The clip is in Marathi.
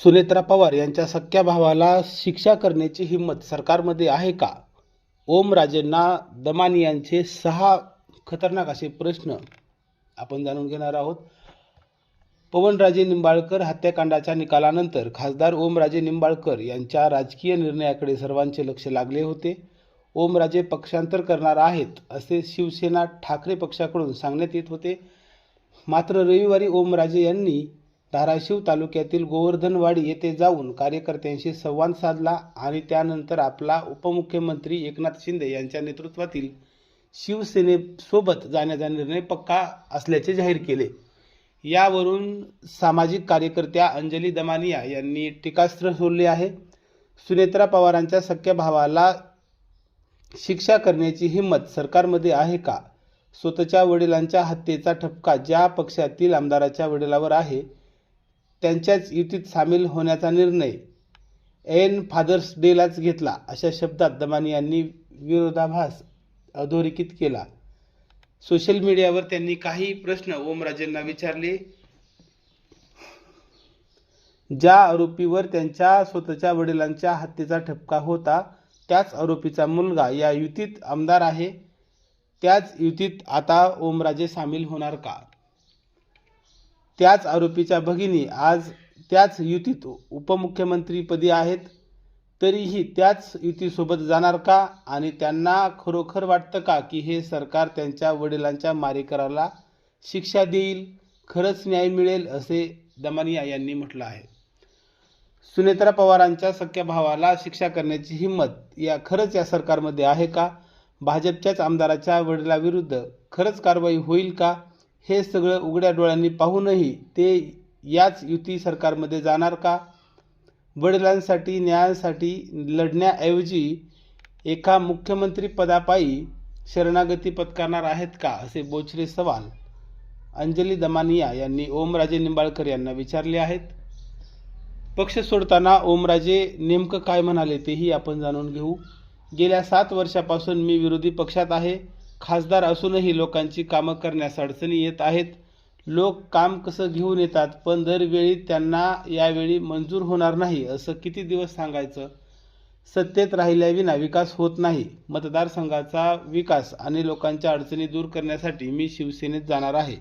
सुनेत्रा पवार यांच्या सख्या भावाला शिक्षा करण्याची हिंमत सरकारमध्ये आहे का? ओमराजेंना दमानियांचे 6 खतरनाक असे प्रश्न आपण जाणून घेणार आहोत. पवनराजे निंबाळकर हत्याकांडाच्या निकालानंतर खासदार ओमराजे निंबाळकर यांच्या राजकीय निर्णयाकडे सर्वांचे लक्ष लागले होते. ओमराजे पक्षांतर करणार आहेत असे शिवसेना ठाकरे पक्षाकडून सांगण्यात येत होते. मात्र रविवारी ओमराजे यांनी धाराशिव तालुक्यातील गोवर्धनवाडी येथे जाऊन कार्यकर्त्यांशी संवाद साधला आणि त्यानंतर आपला उपमुख्यमंत्री एकनाथ शिंदे यांच्या नेतृत्वातील शिवसेनेसोबत जाण्याचा निर्णय पक्का असल्याचे जाहीर केले. यावरून सामाजिक कार्यकर्त्या अंजली दमानिया यांनी टीकास्त्र सोडले आहे. सुनेत्रा पवारांच्या सख्या भावाला शिक्षा करण्याची हिंमत सरकारमध्ये आहे का? स्वतःच्या वडिलांच्या हत्येचा ठपका ज्या पक्षातील आमदाराच्या वडिलावर आहे त्यांच्याच युतीत सामील होण्याचा निर्णय ऐन फादर्स डेलाच घेतला, अशा शब्दात दमानियांनी विरोधाभास अधोरेखित केला. सोशल मीडियावर त्यांनी काही प्रश्न ओमराजेंना विचारले. ज्या आरोपीवर त्यांच्या स्वतःच्या वडिलांच्या हत्येचा ठपका होता त्याच आरोपीचा मुलगा या युतीत आमदार आहे. त्याच युतीत आता ओमराजे सामील होणार का? त्याच आरोपीच्या भगिनी आज त्याच युतीत उपमुख्यमंत्रीपदी आहेत, तरीही त्याच युतीसोबत जाणार का? आणि त्यांना खरोखर वाटतं का की हे सरकार त्यांच्या वडिलांच्या मारेकराला शिक्षा देईल, खरंच न्याय मिळेल, असे दमानिया यांनी म्हटलं आहे. सुनेत्रा पवारांच्या सख्या भावाला शिक्षा करण्याची हिंमत खरंच या सरकारमध्ये आहे का? भाजपच्याच आमदाराच्या वडिलाविरुद्ध खरंच कारवाई होईल का? हे सगळं उघड्या डोळ्यांनी पाहूनही ते याच युती सरकारमध्ये जाणार का? वडिलांसाठी न्यायासाठी लढण्याऐवजी एका मुख्यमंत्रीपदापायी शरणागती पत्करणार आहेत का, असे बोचरे सवाल अंजली दमानिया यांनी ओमराजे निंबाळकर यांना विचारले आहेत. पक्ष सोडताना ओमराजे नेमकं काय म्हणाले तेही आपण जाणून घेऊ. गेल्या 7 वर्षापासून मी विरोधी पक्षात आहे. खासदार असूनही लोकांची कामं करण्यास अडचणी येत आहेत. लोक काम कसं घेऊन येतात, पण दरवेळी त्यांना यावेळी मंजूर होणार नाही असं किती दिवस सांगायचं? सत्तेत राहिल्याविना विकास होत नाही. मतदारसंघाचा विकास आणि लोकांच्या अडचणी दूर करण्यासाठी मी शिवसेनेत जाणार आहे.